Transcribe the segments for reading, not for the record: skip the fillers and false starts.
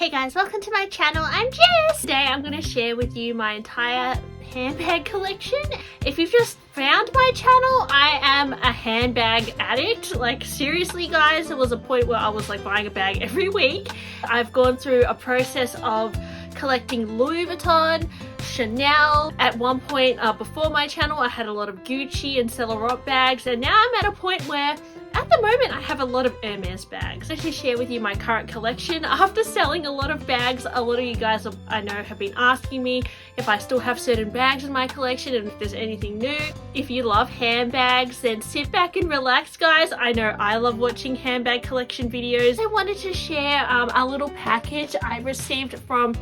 Hey guys, welcome to my channel. I'm Jess. Today I'm going to share with you my entire handbag collection. If you've just found my channel, I am a handbag addict. Like seriously guys, there was a point where I was like buying a bag every week. I've gone through a process of collecting Louis Vuitton, Chanel. At one point before my channel I had a lot of Gucci and Saint Laurent bags, and now I'm at a point where at the moment I have a lot of Hermes bags. I should share with you my current collection. After selling a lot of bags, a lot of you guys I know have been asking me if I still have certain bags in my collection and if there's anything new. If you love handbags, then sit back and relax guys. I know I love watching handbag collection videos. I wanted to share a little package I received from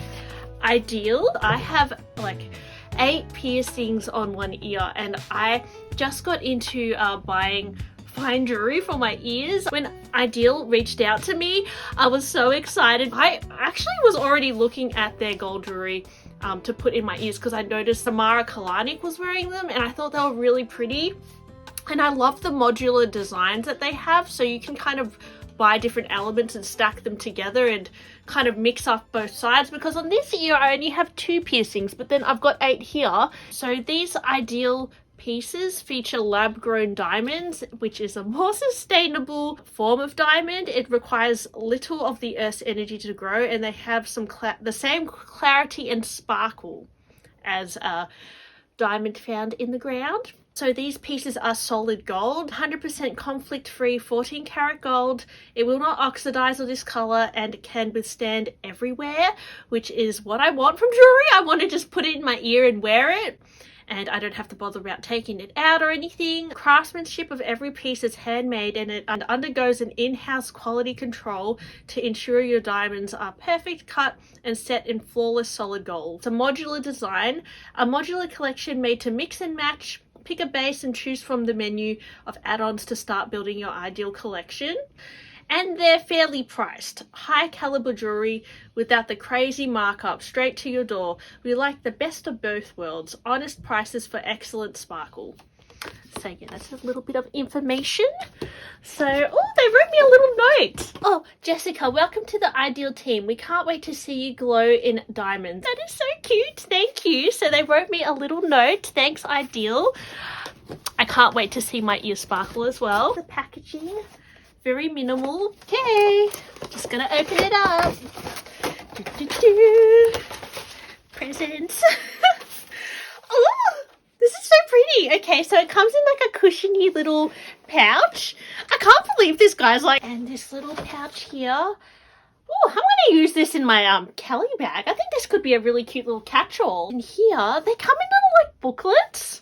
Idyl. I have like 8 piercings on one ear, and I just got into buying fine jewelry for my ears. When Idyl reached out to me, I was so excited. I actually was already looking at their gold jewelry to put in my ears because I noticed Samara Kalanick was wearing them and I thought they were really pretty. And I love the modular designs that they have, so you can kind of buy different elements and stack them together and kind of mix up both sides, because on this ear I only have 2 piercings, but then I've got 8 here. So these Idyl pieces feature lab-grown diamonds, which is a more sustainable form of diamond. It requires little of the Earth's energy to grow, and they have the same clarity and sparkle as a diamond found in the ground. So these pieces are solid gold, 100% conflict-free 14 karat gold. It will not oxidize or discolor and can withstand everywhere, which is what I want from jewelry. I want to just put it in my ear and wear it, and I don't have to bother about taking it out or anything. Craftsmanship of every piece is handmade, and it undergoes an in-house quality control to ensure your diamonds are perfect cut and set in flawless solid gold. It's a modular design, a modular collection made to mix and match. Pick a base and choose from the menu of add-ons to start building your ideal collection. And they're fairly priced. High caliber jewelry without the crazy markup, straight to your door. We like the best of both worlds. Honest prices for excellent sparkle. So yeah, that's a little bit of information. So, oh, they wrote me a little note. Oh, Jessica, welcome to the Idyl team. We can't wait to see you glow in diamonds. That is so cute. Thank you. So they wrote me a little note. Thanks, Idyl. I can't wait to see my ear sparkle as well. The packaging, very minimal. Okay, just gonna open it up. Presents. Oh, this is so pretty. Okay, so it comes in like a cushiony little pouch. I can't believe this guy's like, and this little pouch here. Oh, I'm gonna use this in my Kelly bag. I think this could be a really cute little catch-all. And here, they come in little like booklets.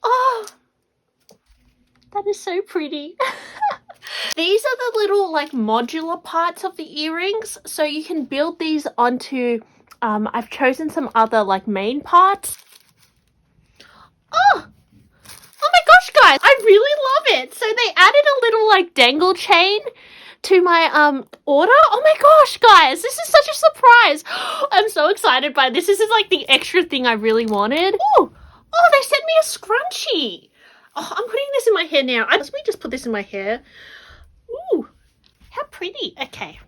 Oh, that is so pretty. These are the little like modular parts of the earrings, so you can build these onto I've chosen some other like main parts. Oh my gosh guys, I really love it. So they added a little like dangle chain to my order. Oh my gosh guys, this is such a surprise. I'm so excited by this. This is like the extra thing I really wanted. Oh, they sent me a scrunchie. Oh, I'm putting this in my hair now. Let me just put this in my hair. Ooh, how pretty. Okay,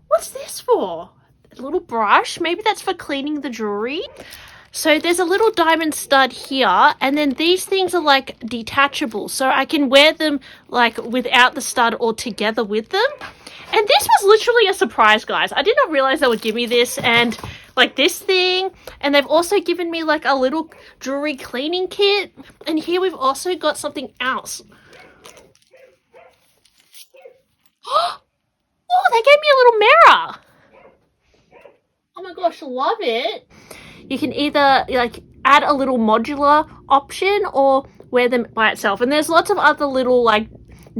what's this for? A little brush. Maybe that's for cleaning the jewelry. So there's a little diamond stud here, and then these things are like detachable, so I can wear them like without the stud or together with them. And this was literally a surprise guys. I did not realize they would give me this, and like this thing, and they've also given me like a little jewelry cleaning kit. And here we've also got something else. Oh, they gave me a little mirror. Oh my gosh, love it. You can either like add a little modular option or wear them by itself. And there's lots of other little like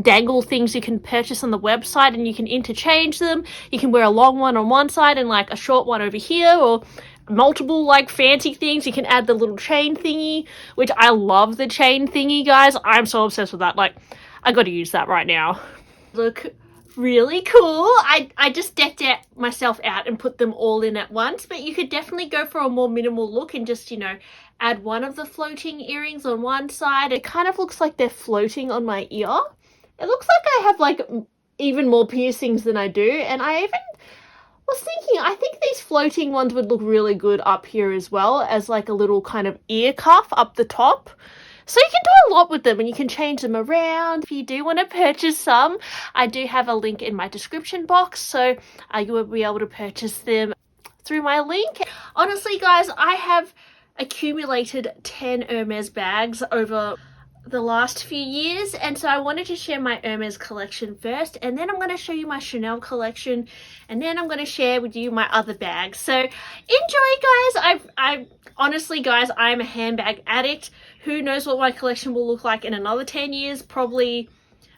dangle things you can purchase on the website, and you can interchange them. You can wear a long one on one side and like a short one over here, or multiple like fancy things. You can add the little chain thingy, which I love the chain thingy guys. I'm so obsessed with that. Like I got to use that right now. Look really cool. I just decked myself out and put them all in at once, but you could definitely go for a more minimal look and just, you know, add one of the floating earrings on one side. It kind of looks like they're floating on my ear. It looks like I have like even more piercings than I do. And I even was thinking, I think these floating ones would look really good up here as well, as like a little kind of ear cuff up the top. So you can do a lot with them, and you can change them around. If you do want to purchase some, I do have a link in my description box, so you will be able to purchase them through my link. Honestly, guys, I have accumulated 10 Hermes bags over the last few years, and so I wanted to share my Hermes collection first, and then I'm going to show you my Chanel collection, and then I'm going to share with you my other bags. So enjoy, guys. I honestly, guys, I'm a handbag addict. Who knows what my collection will look like in another 10 years? Probably,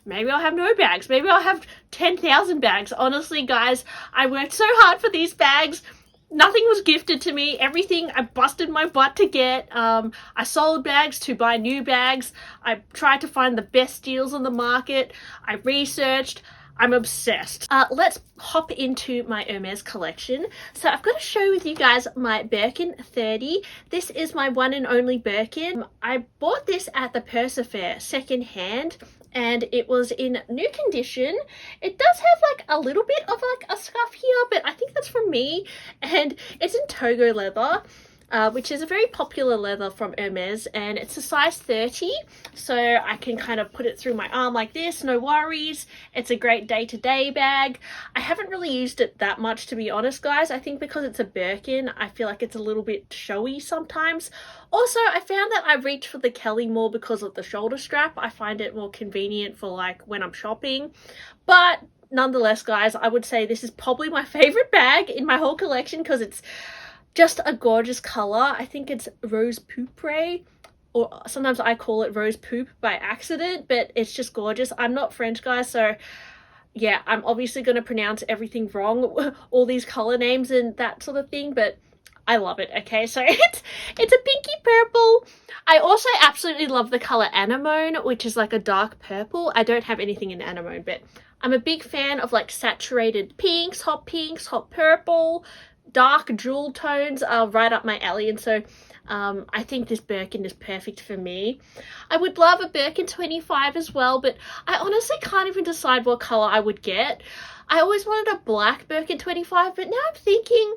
maybe I'll have no bags. Maybe I'll have 10,000 bags. Honestly, guys, I worked so hard for these bags. Nothing was gifted to me. Everything I busted my butt to get. I sold bags to buy new bags. I tried to find the best deals on the market. I researched. I'm obsessed. Let's hop into my Hermes collection. So I've got to show with you guys my Birkin 30. This is my one and only Birkin. I bought this at the Purse Fair second hand, and it was in new condition. It does have like a little bit of like a scuff here, but I think that's from me. And it's in Togo leather, which is a very popular leather from Hermes, and it's a size 30, so I can kind of put it through my arm like this, no worries. It's a great day-to-day bag. I haven't really used it that much, to be honest, guys. I think because it's a Birkin, I feel like it's a little bit showy sometimes. Also, I found that I reach for the Kelly more because of the shoulder strap. I find it more convenient for like when I'm shopping, but nonetheless, guys, I would say this is probably my favorite bag in my whole collection because it's just a gorgeous color. I think it's rose poupre, or sometimes I call it rose poop by accident, but it's just gorgeous. I'm not French, guys, so yeah, I'm obviously going to pronounce everything wrong, all these color names and that sort of thing, but I love it. Okay, so it's a pinky purple. I also absolutely love the color anemone, which is like a dark purple. I don't have anything in anemone, but I'm a big fan of like saturated pinks, hot purple. Dark jewel tones are right up my alley, and so I think this Birkin is perfect for me. I would love a Birkin 25 as well, but I honestly can't even decide what color I would get. I always wanted a black Birkin 25, but now I'm thinking,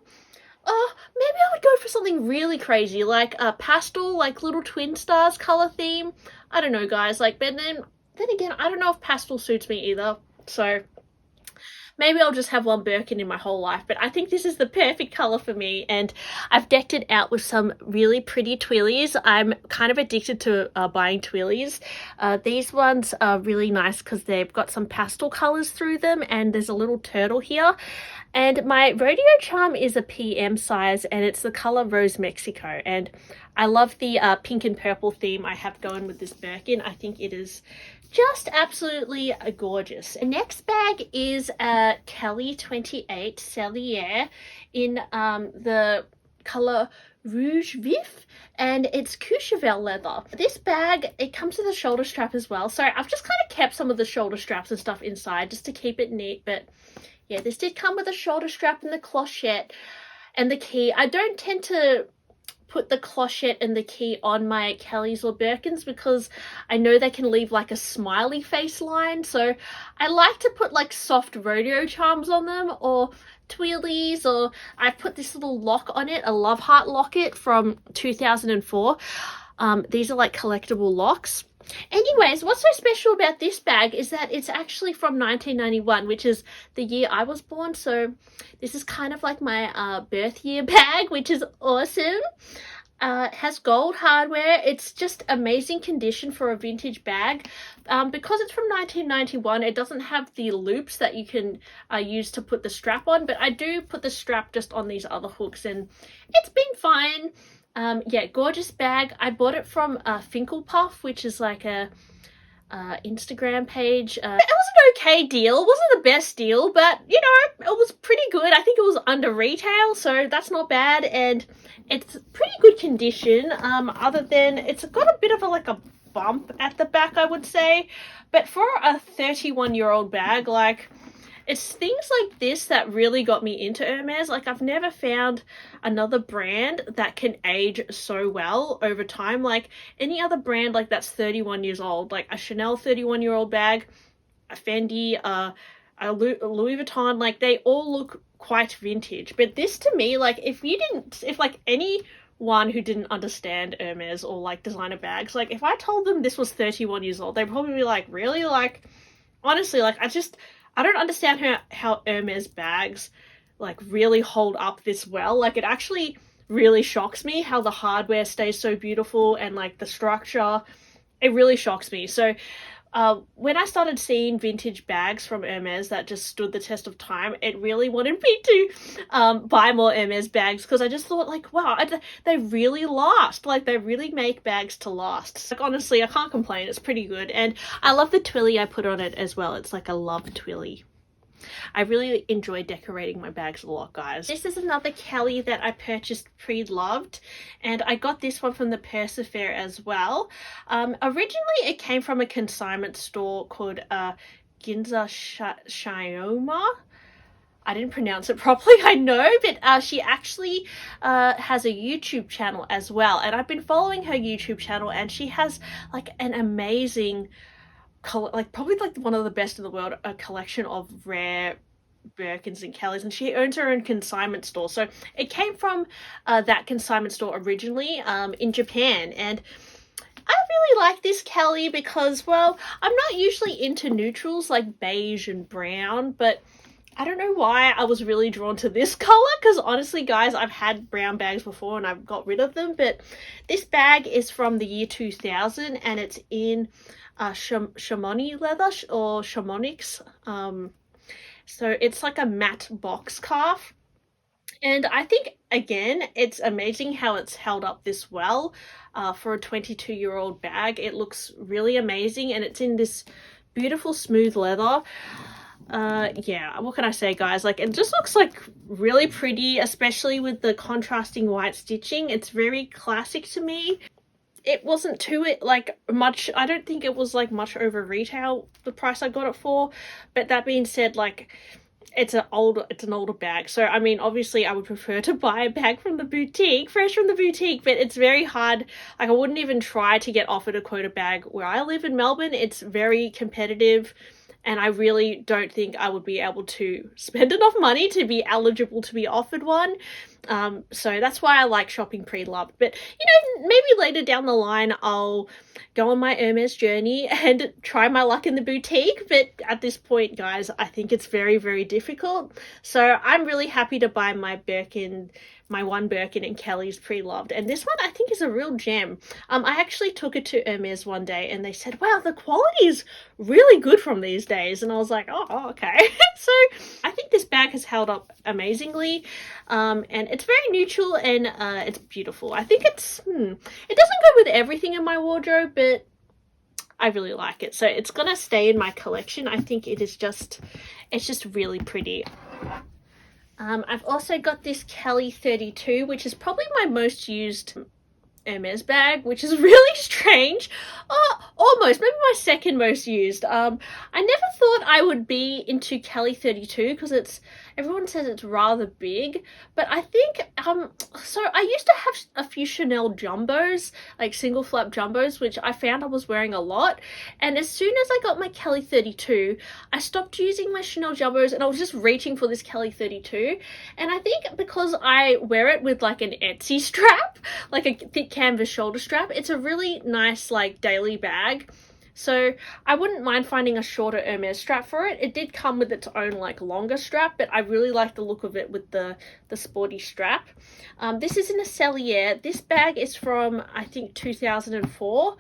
oh, maybe I would go for something really crazy, like a pastel, like little twin stars color theme. I don't know, guys, like, but then again, I don't know if pastel suits me either, so maybe I'll just have one Birkin in my whole life, but I think this is the perfect color for me, and I've decked it out with some really pretty twillies. I'm kind of addicted to buying twillies. These ones are really nice because they've got some pastel colors through them, and there's a little turtle here. And my Rodeo Charm is a PM size, and it's the color Rose Mexico, and I love the pink and purple theme I have going with this Birkin. I think it is just absolutely gorgeous. The next bag is a Kelly 28 Cellier in the color Rouge Vif, and it's Courchevel leather. This bag, it comes with a shoulder strap as well, so I've just kind of kept some of the shoulder straps and stuff inside just to keep it neat, but yeah, this did come with a shoulder strap and the clochette and the key. I don't tend to put the clochette and the key on my Kellys or Birkins because I know they can leave like a smiley face line, so I like to put like soft Rodeo Charms on them, or twirlies, or I put this little lock on it, a love heart locket from 2004. These are like collectible locks. Anyways, what's so special about this bag is that it's actually from 1991, which is the year I was born, so this is kind of like my birth year bag, which is awesome. It has gold hardware. It's just amazing condition for a vintage bag. Because it's from 1991, it doesn't have the loops that you can use to put the strap on, but I do put the strap just on these other hooks, and it's been fine. Yeah, gorgeous bag. I bought it from Finkelpuff, which is like a Instagram page. It was an okay deal. It wasn't the best deal, but you know, it was pretty good. I think it was under retail, so that's not bad, and it's pretty good condition. Other than it's got a bit of a bump at the back, I would say, but for a 31-year-old bag, like, it's things like this that really got me into Hermes. Like, I've never found another brand that can age so well over time. Like, any other brand like that's 31 years old, like a Chanel 31-year-old bag, a Fendi, a Louis Vuitton, like they all look quite vintage. But this to me, like if like anyone who didn't understand Hermes or like designer bags, like if I told them this was 31 years old, they'd probably be like, really? Like honestly, like I don't understand how Hermes bags like really hold up this well. Like it actually really shocks me how the hardware stays so beautiful and like the structure. It really shocks me. So when I started seeing vintage bags from Hermes that just stood the test of time, it really wanted me to buy more Hermes bags, because I just thought like, wow, they really last. Like they really make bags to last. Like honestly, I can't complain. It's pretty good. And I love the twilly I put on it as well. It's like a love twilly. I really enjoy decorating my bags a lot, guys. This is another Kelly that I purchased pre-loved, and I got this one from the Purse Fair as well. Originally, it came from a consignment store called Ginza Shioma. I didn't pronounce it properly, I know, but she actually has a YouTube channel as well, and I've been following her YouTube channel, and she has like an amazing like probably like one of the best in the world, a collection of rare Birkins and Kellys, and she owns her own consignment store. So it came from that consignment store originally in Japan, and I really like this Kelly because, well, I'm not usually into neutrals like beige and brown, but I don't know why I was really drawn to this color, because honestly, guys, I've had brown bags before and I've got rid of them, but this bag is from the year 2000 and it's in chamonix leather or chamonix. So it's like a matte box calf. And I think, again, it's amazing how it's held up this well for a 22-year-old bag. It looks really amazing, and it's in this beautiful smooth leather. Yeah, what can I say, guys? Like, it just looks like really pretty, especially with the contrasting white stitching. It's very classic to me. It wasn't too like much, I don't think it was like much over retail, the price I got it for. But that being said, like it's an older bag, so I mean obviously I would prefer to buy a bag from the boutique, fresh from the boutique, but it's very hard. Like I wouldn't even try to get offered a quota bag where I live in Melbourne. It's very competitive, and I really don't think I would be able to spend enough money to be eligible to be offered one. So that's why I like shopping pre-loved. But, you know, maybe later down the line, I'll go on my Hermes journey and try my luck in the boutique. But at this point, guys, I think it's very, very difficult. So I'm really happy to buy my Birkin, my one Birkin and Kelly's pre-loved. And this one I think is a real gem. I actually took it to Hermes one day and they said, wow, the quality is really good from these days. And I was like, oh okay. So I think this bag has held up amazingly. And it's very neutral and it's beautiful. I think it's, it doesn't go with everything in my wardrobe, but I really like it. So it's gonna stay in my collection. I think it is just, it's just really pretty. I've also got this Kelly 32, which is probably my most used Hermes bag, which is really strange. Almost, maybe my second most used. I never thought I would be into Kelly 32 because everyone says it's rather big, but I think, so I used to have a few Chanel jumbos, like single flap jumbos, which I found I was wearing a lot, and as soon as I got my Kelly 32, I stopped using my Chanel jumbos and I was just reaching for this Kelly 32, and I think because I wear it with like an Etsy strap, like a thick canvas shoulder strap, it's a really nice like daily bag. So I wouldn't mind finding a shorter Hermes strap for it. It did come with its own like longer strap, but I really like the look of it with the sporty strap. This is in a Cellier. This bag is from, I think, 2004.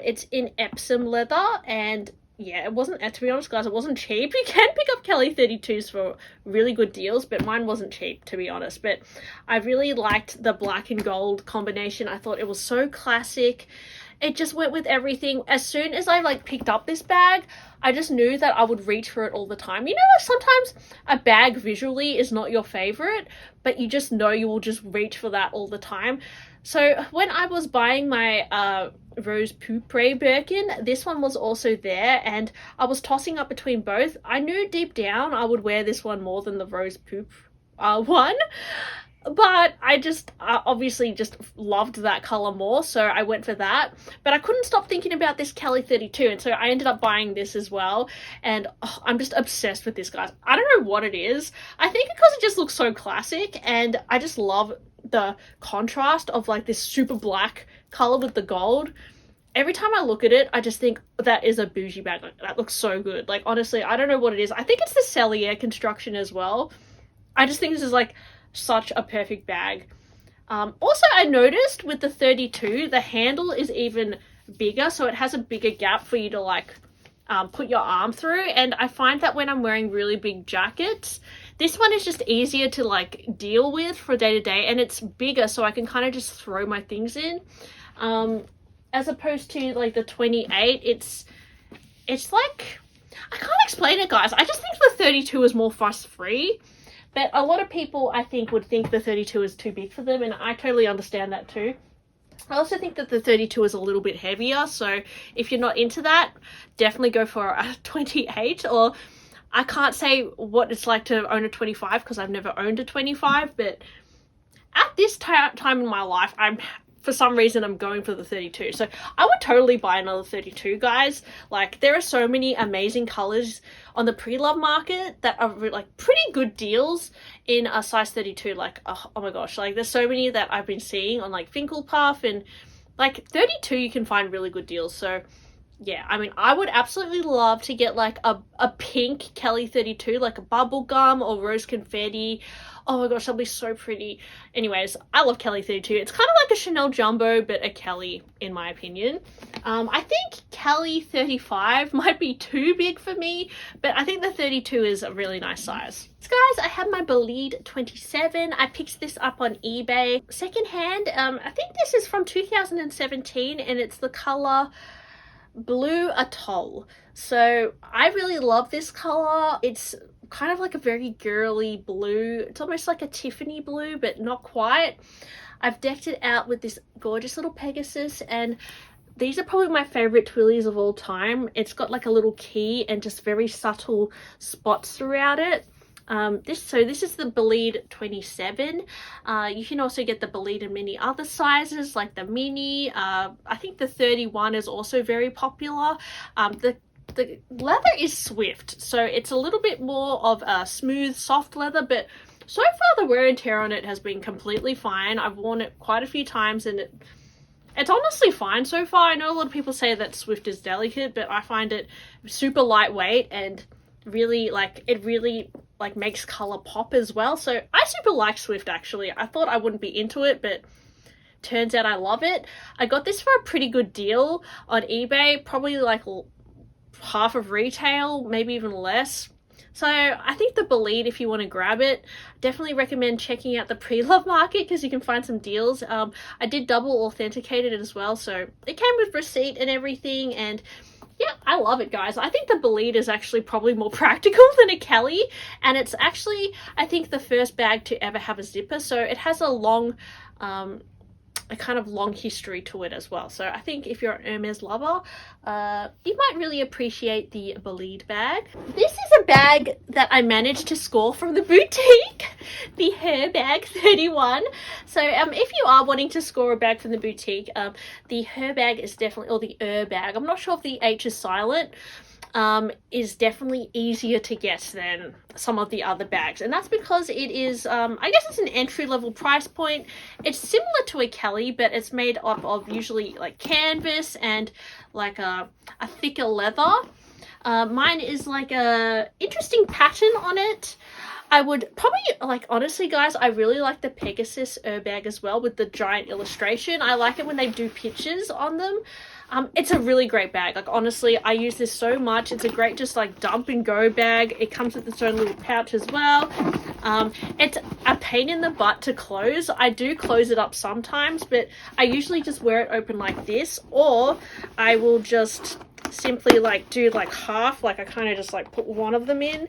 It's in Epsom leather, and yeah, it wasn't, to be honest guys, it wasn't cheap. You can pick up Kelly 32s for really good deals, but mine wasn't cheap, to be honest. But I really liked the black and gold combination. I thought it was so classic. It just went with everything. As soon as I like picked up this bag, I just knew that I would reach for it all the time. You know, sometimes a bag visually is not your favorite, but you just know you will just reach for that all the time. So when I was buying my Rose Poupre Birkin, this one was also there, and I was tossing up between both. I knew deep down I would wear this one more than the Rose Poup one. but I just obviously just loved that color more, so I went for that. But I couldn't stop thinking about this Kelly 32, and so I ended up buying this as well. And I'm just obsessed with this, guys. I don't know what it is. I think because it just looks so classic, and I just love the contrast of like this super black color with the gold. Every time I look at it, I just think that is a bougie bag. Like, that looks so good. Like, honestly, I don't know what it is. I think it's the Cellier construction as well. I just think this is like such a perfect bag. Also, I noticed with the 32, the handle is even bigger, so it has a bigger gap for you to like put your arm through. And I find that when I'm wearing really big jackets, this one is just easier to like deal with for day to day, and it's bigger, so I can kind of just throw my things in. As opposed to like the 28, it's like, I can't explain it, guys. I just think the 32 is more fuss free. But a lot of people, I think, would think the 32 is too big for them, and I totally understand that too. I also think that the 32 is a little bit heavier, so if you're not into that, definitely go for a 28. Or I can't say what it's like to own a 25 because I've never owned a 25, but at this time in my life, for some reason I'm going for the 32. So I would totally buy another 32, guys. Like, there are so many amazing colors on the pre-love market that are like pretty good deals in a size 32. Like, oh my gosh, like there's so many that I've been seeing on like Finkelpuff, and like 32 you can find really good deals. So yeah, I mean, I would absolutely love to get like a pink Kelly 32, like a bubblegum or rose confetti. Oh my gosh, that'll be so pretty. Anyways, I love Kelly 32. It's kind of like a Chanel Jumbo, but a Kelly, in my opinion. I think Kelly 35 might be too big for me, but I think the 32 is a really nice size. So guys, I have my Bolide 27. I picked this up on eBay. Secondhand, I think this is from 2017, and it's the color Blue Atoll. So I really love this color. It's kind of like a very girly blue. It's almost like a Tiffany blue, but not quite. I've decked it out with this gorgeous little Pegasus, and these are probably my favorite twillies of all time. It's got like a little key and just very subtle spots throughout it. This is the Bolide 27. You can also get the Bolide in many other sizes, like the mini. I think the 31 is also very popular. The leather is Swift, so it's a little bit more of a smooth, soft leather, but so far the wear and tear on it has been completely fine. I've worn it quite a few times, and it's honestly fine so far. I know a lot of people say that Swift is delicate, but I find it super lightweight and really makes color pop as well. So I super like Swift, actually. I thought I wouldn't be into it, but turns out I love it. I got this for a pretty good deal on eBay, probably like half of retail, maybe even less. So I think the Bolide, if you want to grab it, definitely recommend checking out the pre-love market because you can find some deals. I did double authenticate it as well, so it came with receipt and everything, and yeah, I love it, guys. I think the Bolide is actually probably more practical than a Kelly, and it's actually, I think, the first bag to ever have a zipper, so it has a kind of long history to it as well. So I think if you're an Hermes lover, you might really appreciate the Bolide bag. This is a bag that I managed to score from the boutique, the Herbag 31. So if you are wanting to score a bag from the boutique, the Herbag is definitely, or the bag, I'm not sure if the H is silent, is definitely easier to get than some of the other bags, and that's because it is I guess it's an entry-level price point. It's similar to a Kelly, but it's made up of usually like canvas and like a thicker leather. Mine is like a interesting pattern on it. I would probably, like, honestly, guys, I really like the Pegasus bag as well with the giant illustration. I like it when they do pictures on them. It's a really great bag. Like, honestly, I use this so much. It's a great just like dump and go bag. It comes with its own little pouch as well. It's a pain in the butt to close. I do close it up sometimes, but I usually just wear it open like this, or I will just simply like do like half, like I kind of just like put one of them in,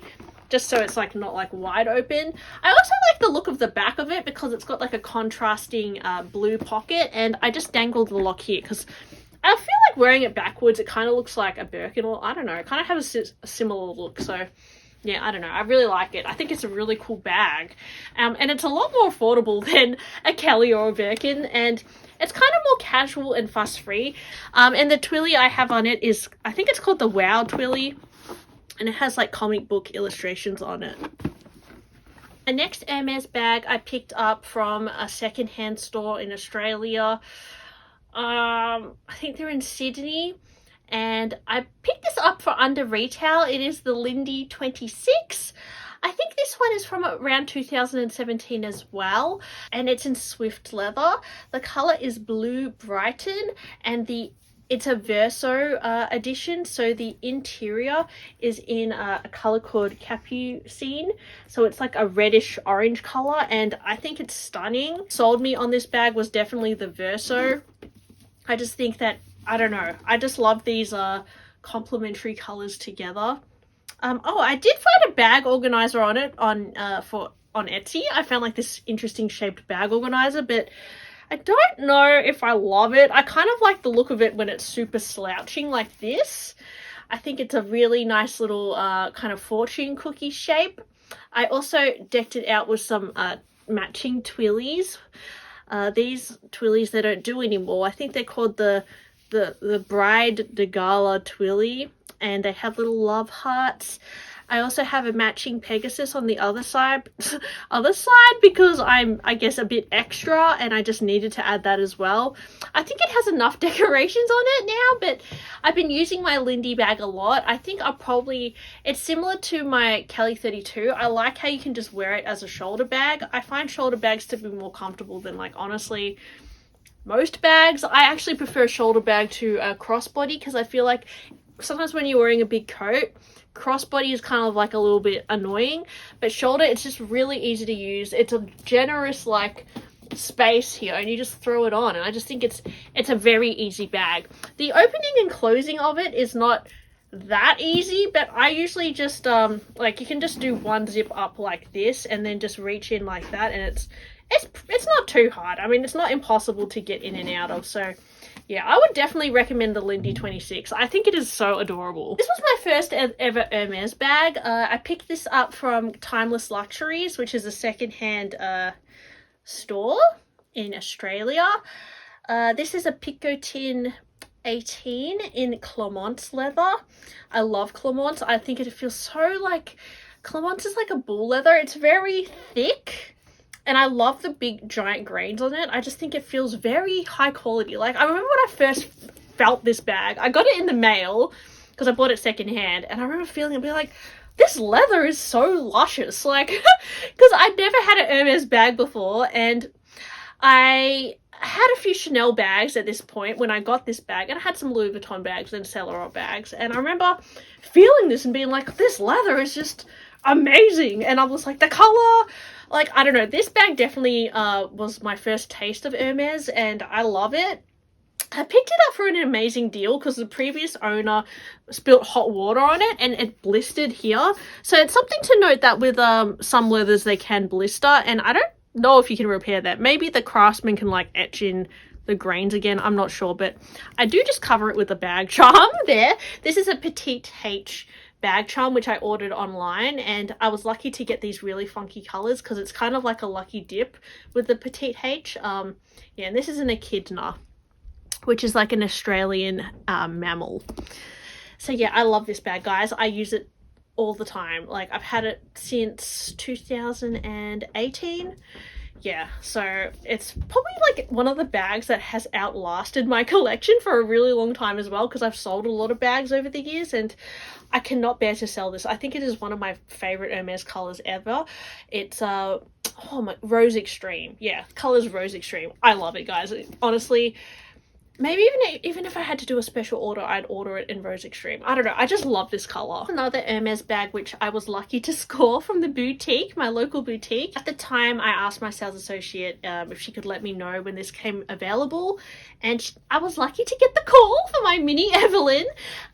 just so it's like not like wide open. I also like the look of the back of it because it's got like a contrasting blue pocket, and I just dangled the lock here because I feel like wearing it backwards, it kind of looks like a Birkin, or I don't know, it kind of has a similar look. So yeah, I don't know. I really like it. I think it's a really cool bag. And it's a lot more affordable than a Kelly or a Birkin. And it's kind of more casual and fuss-free. And the twilly I have on it is, I think it's called the Wow Twilly. And it has like comic book illustrations on it. The next Hermes bag I picked up from a secondhand store in Australia. I think they're in Sydney. And I picked this up for under retail. It is the Lindy 26. I think this one is from around 2017 as well. And it's in Swift leather. The colour is Blue Brighton. And it's a Verso edition. So the interior is in a colour called Capucine. So it's like a reddish orange colour. And I think it's stunning. Sold me on this bag was definitely the Verso. I just think that, I don't know, I just love these complementary colors together. Oh, I did find a bag organizer on it on Etsy. I found like this interesting shaped bag organizer, but I don't know if I love it. I kind of like the look of it when it's super slouching like this. I think it's a really nice little kind of fortune cookie shape. I also decked it out with some matching twillies. These twillies they don't do anymore. I think they're called the Bride de Gala twilly, and they have little love hearts. I also have a matching Pegasus on the other side because I'm, I guess, a bit extra and I just needed to add that as well. I think it has enough decorations on it now, but I've been using my Lindy bag a lot. I think it's similar to my Kelly 32. I like how you can just wear it as a shoulder bag. I find shoulder bags to be more comfortable than, like, honestly, most bags. I actually prefer a shoulder bag to a crossbody because I feel like sometimes when you're wearing a big coat, crossbody is kind of like a little bit annoying, but shoulder, it's just really easy to use. It's a generous like space here and you just throw it on, and I just think it's a very easy bag. The opening and closing of it is not that easy, but I usually just like, you can just do one zip up like this and then just reach in like that, and it's not too hard. I mean, it's not impossible to get in and out of. So yeah, I would definitely recommend the Lindy 26. I think it is so adorable. This was my first ever Hermes bag. I picked this up from Timeless Luxuries, which is a secondhand store in Australia. This is a Picotin 18 in Clemence leather. I love Clemence. I think it feels so like, Clemence is like a bull leather. It's very thick. And I love the big giant grains on it. I just think it feels very high quality. Like, I remember when I first felt this bag, I got it in the mail because I bought it secondhand. And I remember feeling and being like, this leather is so luscious. Like, because I'd never had an Hermes bag before. And I had a few Chanel bags at this point when I got this bag. And I had some Louis Vuitton bags and Saint Laurent bags. And I remember feeling this and being like, this leather is just amazing. And I was like, the color, like, I don't know, this bag definitely was my first taste of Hermes and I love it. I picked it up for an amazing deal because the previous owner spilt hot water on it and it blistered here. So it's something to note that with some leathers they can blister, and I don't know if you can repair that. Maybe the craftsman can like etch in the grains again, I'm not sure, but I do just cover it with a bag charm there. This is a Petite H bag charm which I ordered online, and I was lucky to get these really funky colors because it's kind of like a lucky dip with the Petite H. Yeah, and this is an echidna, which is like an Australian mammal. So yeah, I love this bag, guys. I use it all the time. Like, I've had it since 2018. Yeah, so it's probably like one of the bags that has outlasted my collection for a really long time as well, because I've sold a lot of bags over the years and I cannot bear to sell this. I think it is one of my favorite Hermes colors ever. It's Rose Extreme. Yeah, colors Rose Extreme. I love it, guys. Honestly, maybe even if I had to do a special order, I'd order it in Rose Extreme. I don't know. I just love this color. Another Hermes bag, which I was lucky to score from the boutique, my local boutique. At the time, I asked my sales associate if she could let me know when this came available. And I was lucky to get the call for my mini Evelyn.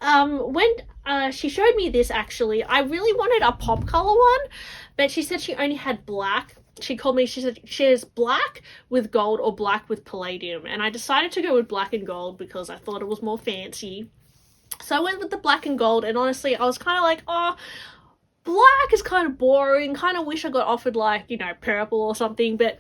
When she showed me this, actually, I really wanted a pop color one, but she said she only had black. She called me, she said she has black with gold or black with palladium, and I decided to go with black and gold because I thought it was more fancy. So I went with the black and gold, and honestly I was kind of like, oh, black is kind of boring. Kind of wish I got offered like, you know, purple or something, but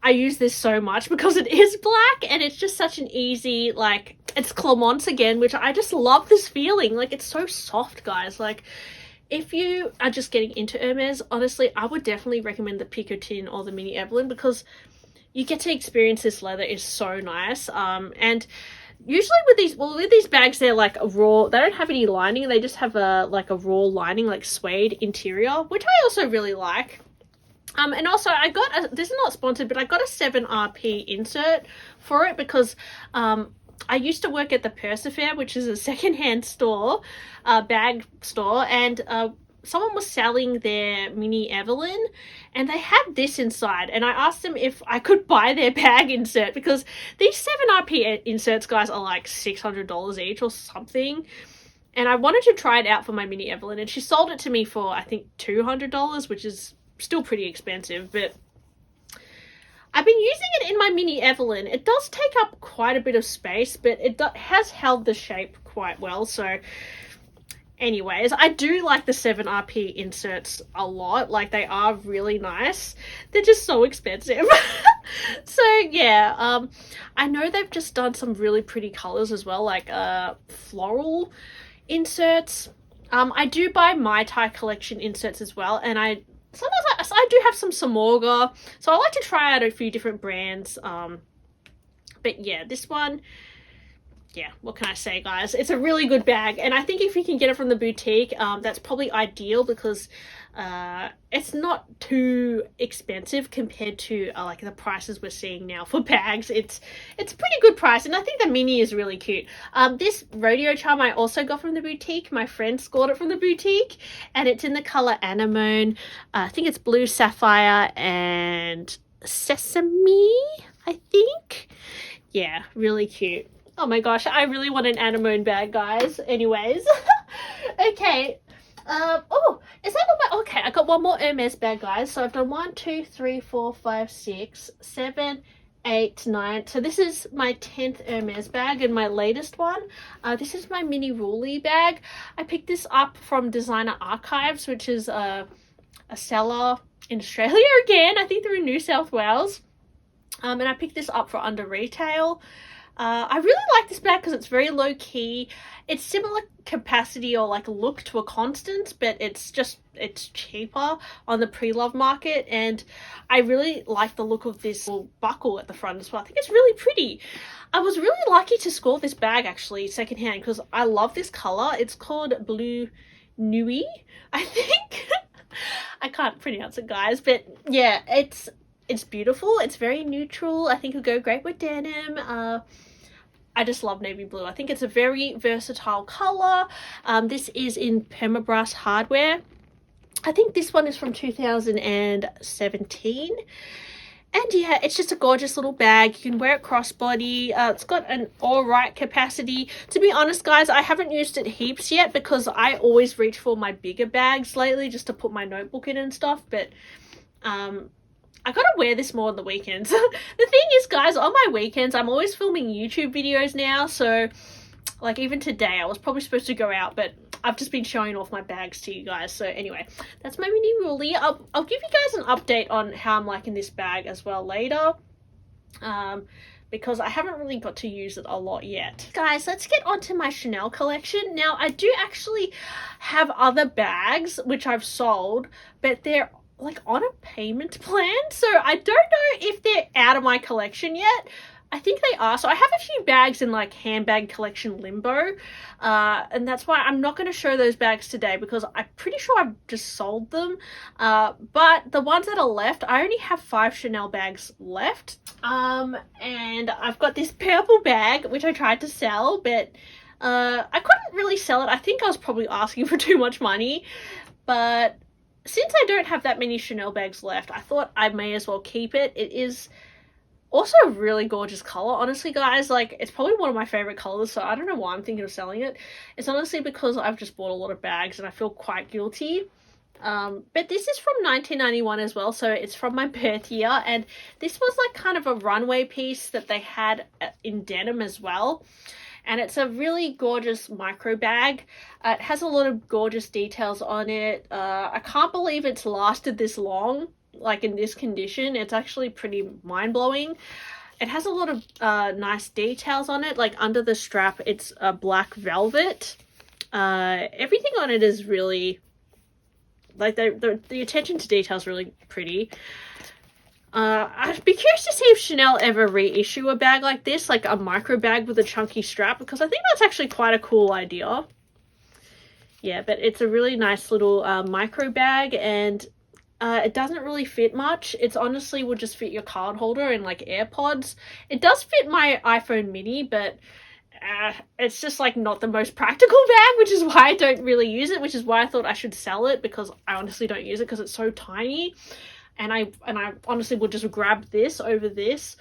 I use this so much because it is black and it's just such an easy, like, it's Clemence again, which I just love this feeling. Like, it's so soft, guys. Like, if you are just getting into Hermes, honestly, I would definitely recommend the Picotin or the Mini Evelyn because you get to experience this leather. Is so nice. And usually with these bags, they're like a raw, they don't have any lining. They just have a raw lining, like suede interior, which I also really like. And also I got this is not sponsored, but I got a 7RP insert for it because I used to work at the Purse Fair, which is a secondhand store, bag store, and someone was selling their Mini Evelyn and they had this inside, and I asked them if I could buy their bag insert because these 7RP inserts, guys, are like $600 each or something. And I wanted to try it out for my Mini Evelyn, and she sold it to me for, I think, $200, which is still pretty expensive, but I've been using it in my Mini Evelyn. It does take up quite a bit of space, but it has held the shape quite well. So anyways, I do like the 7RP inserts a lot. Like, they are really nice. They're just so expensive. So yeah, I know they've just done some really pretty colors as well, like floral inserts. I do buy My Thai Collection inserts as well, and sometimes I do have some Samorga, so I like to try out a few different brands. But yeah, this one, yeah, what can I say, guys? It's a really good bag, and I think if you can get it from the boutique, that's probably ideal because it's not too expensive compared to like the prices we're seeing now for bags. It's a pretty good price, and I think the Mini is really cute. This Rodeo Charm I also got from the boutique. My friend scored it from the boutique, and it's in the color anemone. I think it's blue sapphire and sesame, I think. Yeah, really cute. Oh my gosh, I really want an anemone bag, guys. Anyways, okay. Oh, is that what my, okay, I got one more Hermes bag, guys. So I've done 1, 2, 3, 4, 5, 6, 7, 8, 9. So this is my 10th Hermes bag and my latest one. This is my Mini Ruly bag. I picked this up from Designer Archives, which is a seller in Australia again. I think they're in New South Wales. And I picked this up for under retail. I really like this bag because it's very low key. It's similar capacity or like look to a Constance, but it's cheaper on the pre-love market, and I really like the look of this little buckle at the front as well. I think it's really pretty. I was really lucky to score this bag actually secondhand because I love this color. It's called Blue Nuit, I think. I can't pronounce it, guys, but yeah, it's beautiful. It's very neutral. I think it'll go great with denim. I just love navy blue. I think it's a very versatile color. This is in permabrass hardware. I think this one is from 2017. And yeah, it's just a gorgeous little bag. You can wear it crossbody. It's got an alright capacity. To be honest, guys, I haven't used it heaps yet because I always reach for my bigger bags lately just to put my notebook in and stuff. But I gotta wear this more on the weekends. The thing is, guys, on my weekends, I'm always filming YouTube videos now. So, like, even today, I was probably supposed to go out, but I've just been showing off my bags to you guys. So, anyway, that's my Mini Ruly. I'll give you guys an update on how I'm liking this bag as well later. Because I haven't really got to use it a lot yet. Guys, let's get on to my Chanel collection. Now, I do actually have other bags, which I've sold, but they're like on a payment plan, so I don't know if they're out of my collection yet. I think they are. So I have a few bags in like handbag collection limbo, and that's why I'm not going to show those bags today because I'm pretty sure I've just sold them. But the ones that are left, I only have 5 Chanel bags left. And I've got this purple bag which I tried to sell, but I couldn't really sell it. I think I was probably asking for too much money, but since I don't have that many Chanel bags left, I thought I may as well keep it. It is also a really gorgeous color, honestly, guys. Like, it's probably one of my favorite colors, so I don't know why I'm thinking of selling it. It's honestly because I've just bought a lot of bags and I feel quite guilty. But this is from 1991 as well, so it's from my birth year, and this was like kind of a runway piece that they had in denim as well. and it's a really gorgeous micro bag. It has a lot of gorgeous details on it. I can't believe it's lasted this long, like in this condition. It's actually pretty mind-blowing. It has a lot of nice details on it. Like under the strap, it's a black velvet. Everything on it is really, like, the attention to detail is really pretty. I'd be curious to see if Chanel ever reissue a bag like this, like a micro bag with a chunky strap, because I think that's actually quite a cool idea. Yeah, but it's a really nice little micro bag, and it doesn't really fit much. It's honestly would just fit your card holder and like AirPods. It does fit my iPhone mini, but it's just like not the most practical bag, which is why I don't really use it, which is why I thought I should sell it, because I honestly don't use it because it's so tiny. And I honestly would just grab this over this.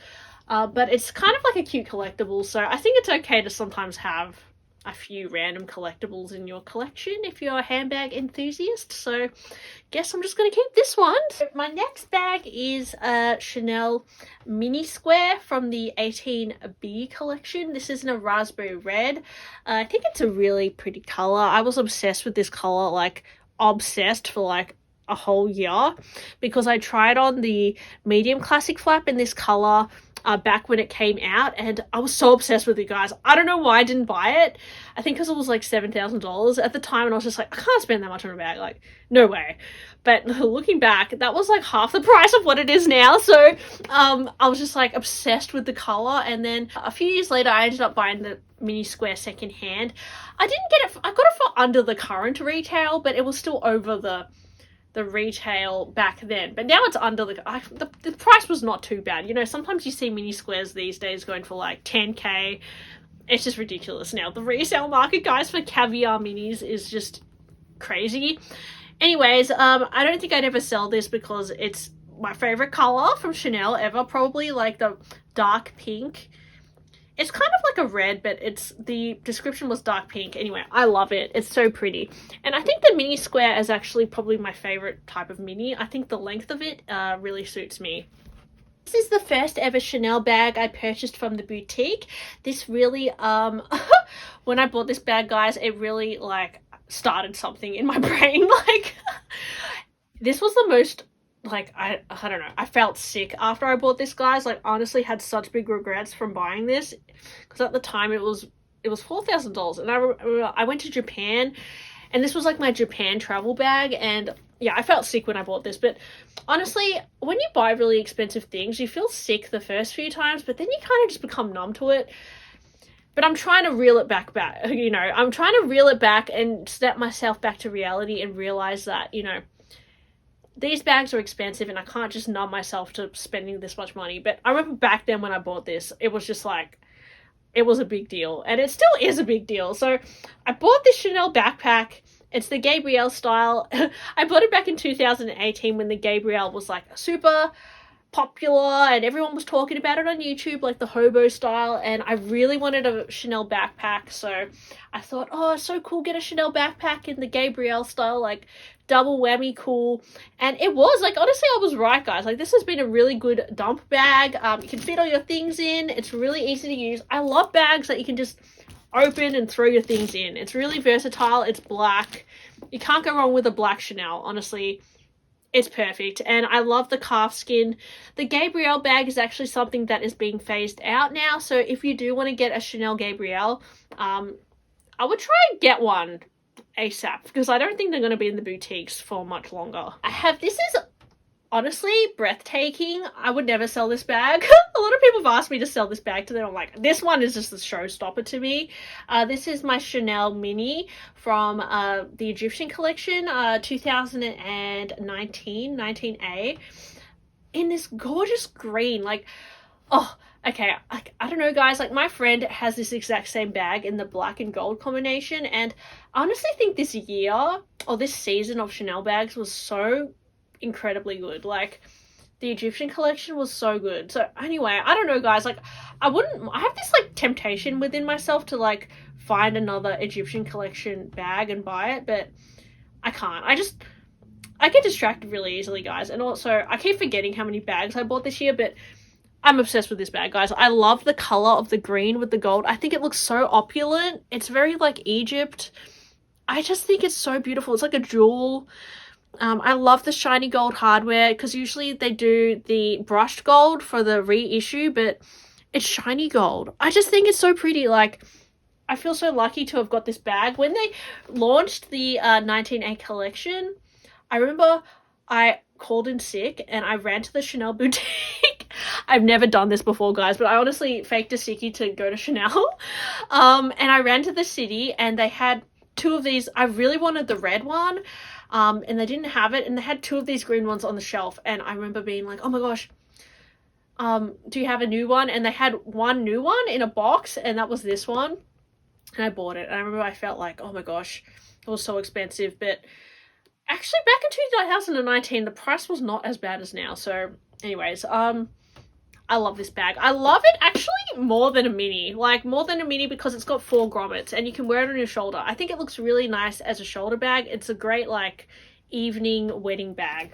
But it's kind of like a cute collectible, so I think it's okay to sometimes have a few random collectibles in your collection if you're a handbag enthusiast. So guess I'm just going to keep this one. So my next bag is a Chanel mini square from the 18B collection. This is in a raspberry red. I think it's a really pretty color. I was obsessed with this color, like obsessed for like a whole year, because I tried on the medium classic flap in this color back when it came out, and I was so obsessed with it, guys. I don't know why I didn't buy it. I think because it was like $7,000 at the time, and I was just like, I can't spend that much on a bag, like, no way. But looking back, that was like half the price of what it is now. So I was just like obsessed with the color, and then a few years later I ended up buying the mini square secondhand. I didn't get it, I got it for under the current retail, but it was still over the retail back then, but now it's under the price was not too bad. You know, sometimes you see mini squares these days going for like 10k. It's just ridiculous now. The resale market, guys, for caviar minis is just crazy. Anyways, I don't think I'd ever sell this because it's my favorite color from Chanel ever, probably like the dark pink. It's kind of like a red, but the description was dark pink. Anyway, I love it. It's so pretty. And I think the mini square is actually probably my favorite type of mini. I think the length of it really suits me. This is the first ever Chanel bag I purchased from the boutique. This really, when I bought this bag, guys, it really like started something in my brain. Like, this was the most, like, I don't know, I felt sick after I bought this, guys. Like, honestly had such big regrets from buying this, because at the time it was $4,000, and I went to Japan, and this was like my Japan travel bag, and yeah, I felt sick when I bought this. But honestly, when you buy really expensive things, you feel sick the first few times, but then you kind of just become numb to it. But I'm trying to reel it back, you know, I'm trying to reel it back and step myself back to reality and realize that, you know, these bags are expensive and I can't just numb myself to spending this much money. But I remember back then when I bought this, it was just like, it was a big deal. And it still is a big deal. So I bought this Chanel backpack. It's the Gabrielle style. I bought it back in 2018 when the Gabrielle was like super popular and everyone was talking about it on YouTube, like the hobo style. And I really wanted a Chanel backpack. So I thought, oh, it's so cool, get a Chanel backpack in the Gabrielle style, like double whammy cool. And it was, like, honestly, I was right, guys. Like, this has been a really good dump bag. You can fit all your things in. It's really easy to use. I love bags that you can just open and throw your things in. It's really versatile. It's black. You can't go wrong with a black Chanel, honestly. It's perfect. And I love the calf skin. The Gabrielle bag is actually something that is being phased out now. So if you do want to get a Chanel Gabrielle, I would try and get one ASAP, because I don't think they're going to be in the boutiques for much longer. This is honestly breathtaking. I would never sell this bag. A lot of people have asked me to sell this bag to them. I'm like, this one is just the showstopper to me. This is my Chanel mini from the Egyptian collection, 2019, 19A, in this gorgeous green. Like, oh, okay, I don't know, guys, like, my friend has this exact same bag in the black and gold combination, and I honestly think this year, or this season of Chanel bags was so incredibly good. Like, the Egyptian collection was so good. So anyway, I don't know, guys, like, I have this, like, temptation within myself to, like, find another Egyptian collection bag and buy it, but I can't. I get distracted really easily, guys, and also, I keep forgetting how many bags I bought this year, but I'm obsessed with this bag, guys. I love the color of the green with the gold. I think it looks so opulent. It's very like Egypt. I just think it's so beautiful. It's like a jewel. I love the shiny gold hardware because usually they do the brushed gold for the reissue, but it's shiny gold. I just think it's so pretty. Like, I feel so lucky to have got this bag. When they launched the 19A collection, I remember I called in sick and I ran to the Chanel boutique. I've never done this before, guys, but I honestly faked a sickie to go to Chanel. And I ran to the city and they had two of these. I really wanted the red one, and they didn't have it, and they had two of these green ones on the shelf, and I remember being like, oh my gosh, do you have a new one? And they had one new one in a box, and that was this one, and I bought it. And I remember I felt like, oh my gosh, it was so expensive, but actually back in 2019 the price was not as bad as now. So anyways, I love this bag. I love it actually more than a mini. Like, more than a mini because it's got 4 grommets and you can wear it on your shoulder. I think it looks really nice as a shoulder bag. It's a great, like, evening wedding bag.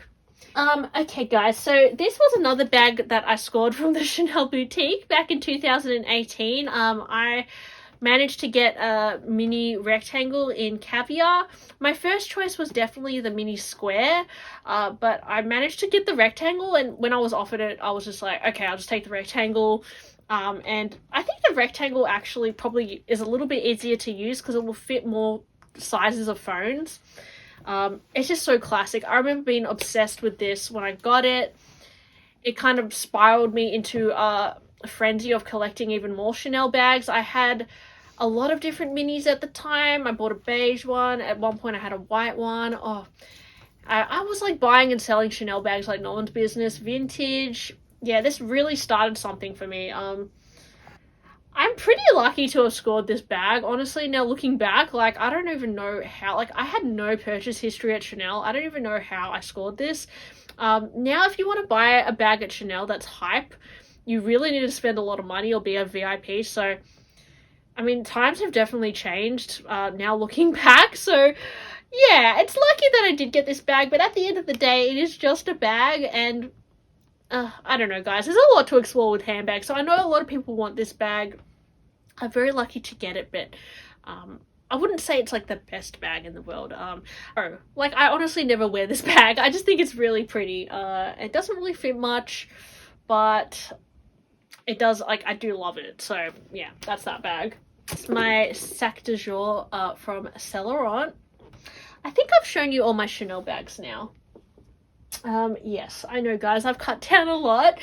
Okay, guys, so this was another bag that I scored from the Chanel boutique back in 2018. I managed to get a mini rectangle in caviar. My first choice was definitely the mini square, but I managed to get the rectangle, and when I was offered it, I was just like, okay, I'll just take the rectangle. And I think the rectangle actually probably is a little bit easier to use because it will fit more sizes of phones. It's just so classic. I remember being obsessed with this when I got it. It kind of spiraled me into a frenzy of collecting even more Chanel bags. I had a lot of different minis at the time. I bought a beige one. At one point I had a white one. Oh, I was like buying and selling Chanel bags like no one's business. Vintage. Yeah, this really started something for me. I'm pretty lucky to have scored this bag. Honestly, now looking back, like, I don't even know how. Like, I had no purchase history at Chanel. I don't even know how I scored this. Now if you want to buy a bag at Chanel that's hype, you really need to spend a lot of money or be a VIP. So I mean, times have definitely changed now looking back. So yeah, it's lucky that I did get this bag, but at the end of the day, it is just a bag. And I don't know, guys, there's a lot to explore with handbags. So I know a lot of people want this bag. I'm very lucky to get it, but I wouldn't say it's like the best bag in the world. Like, I honestly never wear this bag. I just think it's really pretty. It doesn't really fit much, but it does, like, I do love it. So yeah, that's that bag. It's my sac de jour from Saint Laurent. I think I've shown you all my Chanel bags now. Yes, I know, guys, I've cut down a lot.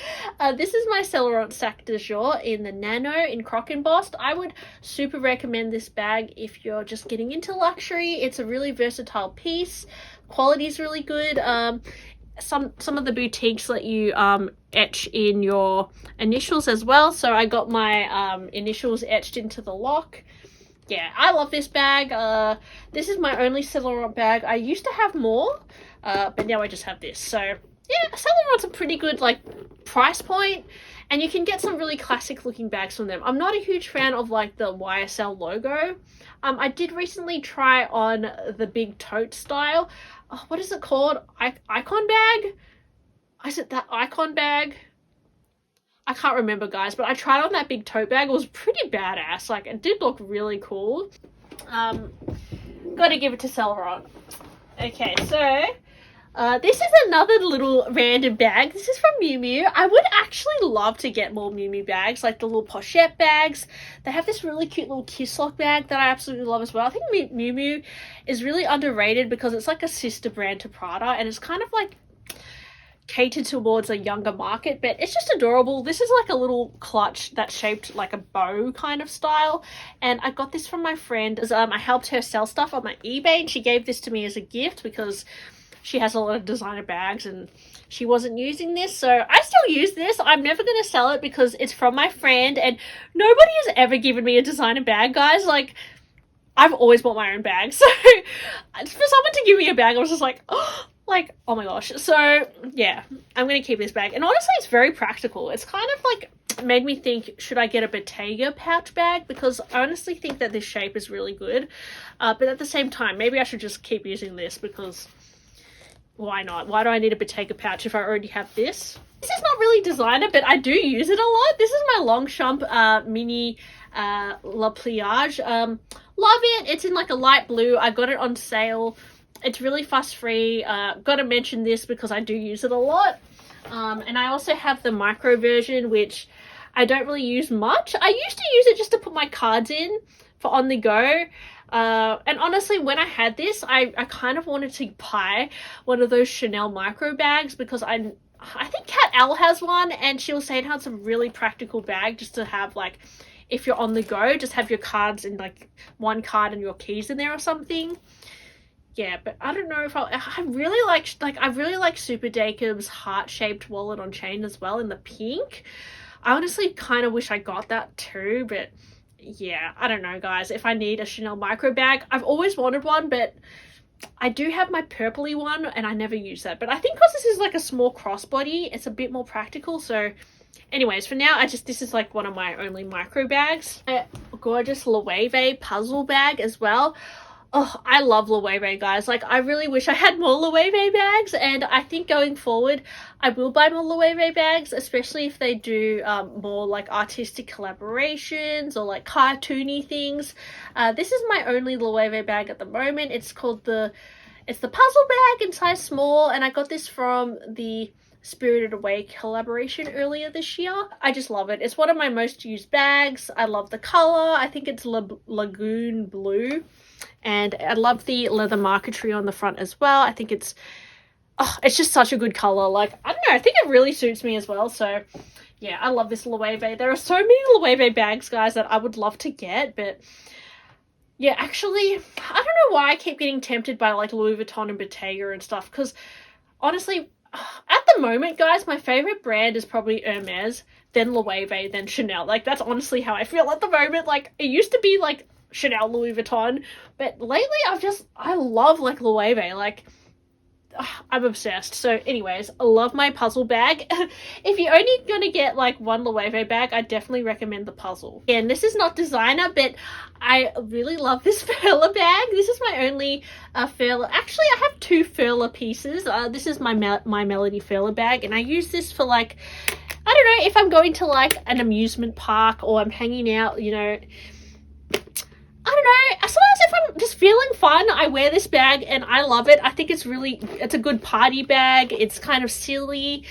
This is my Saint Laurent sac de jour in the Nano in Croc Embossed. I would super recommend this bag if you're just getting into luxury. It's a really versatile piece. Quality is really good. Some of the boutiques let you etch in your initials as well, so I got my initials etched into the lock. Yeah, I love this bag. This is my only Saint Laurent bag. I used to have more, but now I just have this. So yeah, Saint Laurent's a pretty good, like, price point, and you can get some really classic looking bags from them. I'm not a huge fan of, like, the YSL logo. I did recently try on the big tote style. Oh, what is it called? Icon bag? Is it that icon bag? I can't remember, guys, but I tried on that big tote bag. It was pretty badass. Like, it did look really cool. Gotta give it to Saint Laurent. Okay, so this is another little random bag. This is from Miu Miu. I would actually love to get more Miu Miu bags, like the little pochette bags. They have this really cute little kiss lock bag that I absolutely love as well. I think Miu Miu is really underrated because it's like a sister brand to Prada, and it's kind of like catered towards a younger market, but it's just adorable. This is like a little clutch that's shaped like a bow kind of style, and I got this from my friend. I helped her sell stuff on my eBay, and she gave this to me as a gift because she has a lot of designer bags and she wasn't using this, so I still use this. I'm never going to sell it because it's from my friend, and nobody has ever given me a designer bag, guys. Like, I've always bought my own bag, so for someone to give me a bag, I was just like, oh, like, oh my gosh. So yeah, I'm going to keep this bag, and honestly, it's very practical. It's kind of like made me think, should I get a Bottega pouch bag? Because I honestly think that this shape is really good, but at the same time, maybe I should just keep using this because why not? Why do I need a Bottega pouch if I already have this? This is not really designer, but I do use it a lot. This is my Longchamp mini La Pliage. Love it. It's in like a light blue. I got it on sale. It's really fuss free. Gotta mention this because I do use it a lot. And I also have the micro version, which I don't really use much. I used to use it just to put my cards in for on the go. And honestly, when I had this, I kind of wanted to buy one of those Chanel micro bags because I think Kat L has one, and she was saying how it's a really practical bag just to have, like, if you're on the go, just have your cards in, like, one card and your keys in there or something. Yeah, but I don't know if I really like Super Jacob's heart-shaped wallet on chain as well in the pink. I honestly kind of wish I got that too, but yeah, I don't know, guys. If I need a Chanel micro bag, I've always wanted one, but I do have my purpley one and I never use that. But I think because this is like a small crossbody, it's a bit more practical. So anyways, for now, this is like one of my only micro bags. A gorgeous Loewe puzzle bag as well. Oh, I love Loewe, guys. Like, I really wish I had more Loewe bags, and I think going forward, I will buy more Loewe bags, especially if they do more, like, artistic collaborations or, like, cartoony things. This is my only Loewe bag at the moment. It's called it's the puzzle bag in size small, and I got this from the Spirited Away collaboration earlier this year. I just love it. It's one of my most used bags. I love the color. I think it's Lagoon Blue. And I love the leather marquetry on the front as well. I think it's just such a good color. Like, I don't know, I think it really suits me as well. So yeah, I love this Loewe. There are so many Loewe bags, guys, that I would love to get, but yeah, actually, I don't know why I keep getting tempted by like Louis Vuitton and Bottega and stuff, because honestly, at the moment, guys, my favorite brand is probably Hermes, then Loewe, then Chanel. Like, that's honestly how I feel at the moment. Like, it used to be like Chanel, Louis Vuitton, but lately I love like Loewe. Like, I'm obsessed. So anyways, I love my puzzle bag. If you're only gonna get like one Loewe bag, I definitely recommend the puzzle. And this is not designer, but I really love this Furla bag. This is my only Furla. Actually, I have two Furla pieces. This is my Melody Furla bag, and I use this for, like, I don't know, if I'm going to like an amusement park or I'm hanging out, you know, I don't know, sometimes if I'm just feeling fun, I wear this bag and I love it. I think it's a good party bag. It's kind of silly.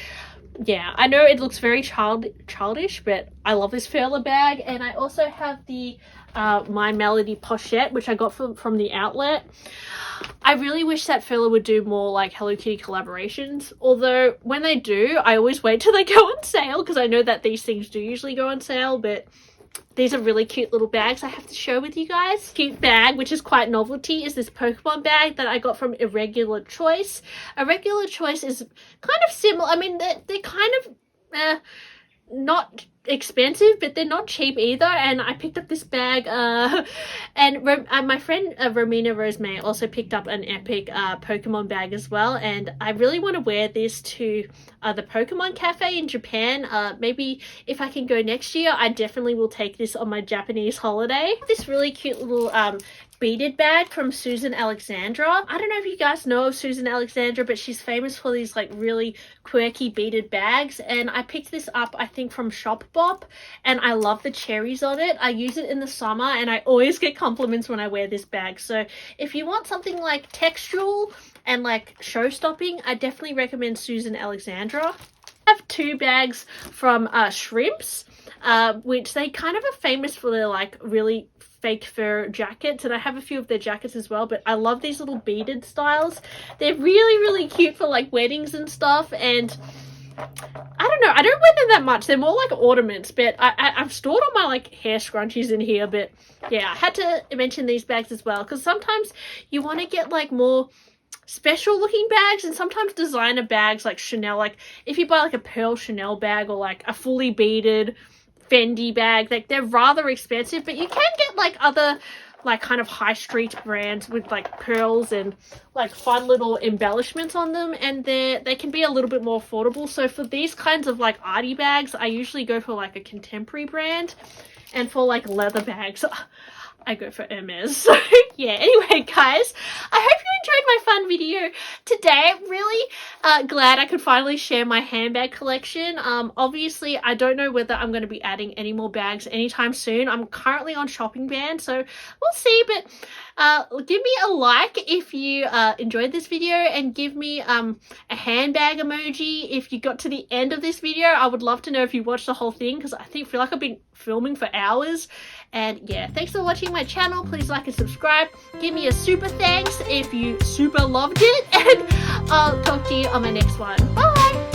Yeah, I know it looks very childish, but I love this Furla bag. And I also have the My Melody pochette, which I got from the outlet. I really wish that Furla would do more like Hello Kitty collaborations, although when they do, I always wait till they go on sale, because I know that these things do usually go on sale. But these are really cute little bags I have to show with you guys. Cute bag, which is quite novelty, is this Pokemon bag that I got from Irregular Choice. Irregular Choice is kind of similar. I mean, they're kind of not expensive, but they're not cheap either. And I picked up this bag, and my friend Romina Rosemary also picked up an epic Pokemon bag as well, and I really want to wear this to the Pokemon Cafe in Japan. Maybe if I can go next year, I definitely will take this on my Japanese holiday. This really cute little beaded bag from Susan Alexandra. I don't know if you guys know of Susan Alexandra, but she's famous for these like really quirky beaded bags, and I picked this up, I think, from Shopbop, and I love the cherries on it. I use it in the summer and I always get compliments when I wear this bag. So if you want something like textual and like show-stopping, I definitely recommend Susan Alexandra. I have two bags from Shrimps, which they kind of are famous for their like really fake fur jackets, and I have a few of their jackets as well, but I love these little beaded styles. They're really cute for like weddings and stuff, and I don't know, I don't wear them that much. They're more like ornaments, but I've stored all my like hair scrunchies in here. But yeah, I had to mention these bags as well, because sometimes you want to get like more special looking bags, and sometimes designer bags like Chanel, like if you buy like a pearl Chanel bag or like a fully beaded Fendi bag, like they're rather expensive, but you can get like other like kind of high street brands with like pearls and like fun little embellishments on them, and they can be a little bit more affordable. So for these kinds of like arty bags, I usually go for like a contemporary brand, and for like leather bags, I go for Hermes. So yeah, anyway guys, I hope you enjoyed my fun video today. I'm really glad I could finally share my handbag collection. Obviously I don't know whether I'm going to be adding any more bags anytime soon. I'm currently on shopping ban, so we'll see, but give me a like if you enjoyed this video, and give me a handbag emoji if you got to the end of this video. I would love to know if you watched the whole thing, because I feel like I've been filming for hours. And yeah, thanks for watching my channel. Please like and subscribe. Give me a super thanks if you super loved it, and I'll talk to you on my next one. Bye!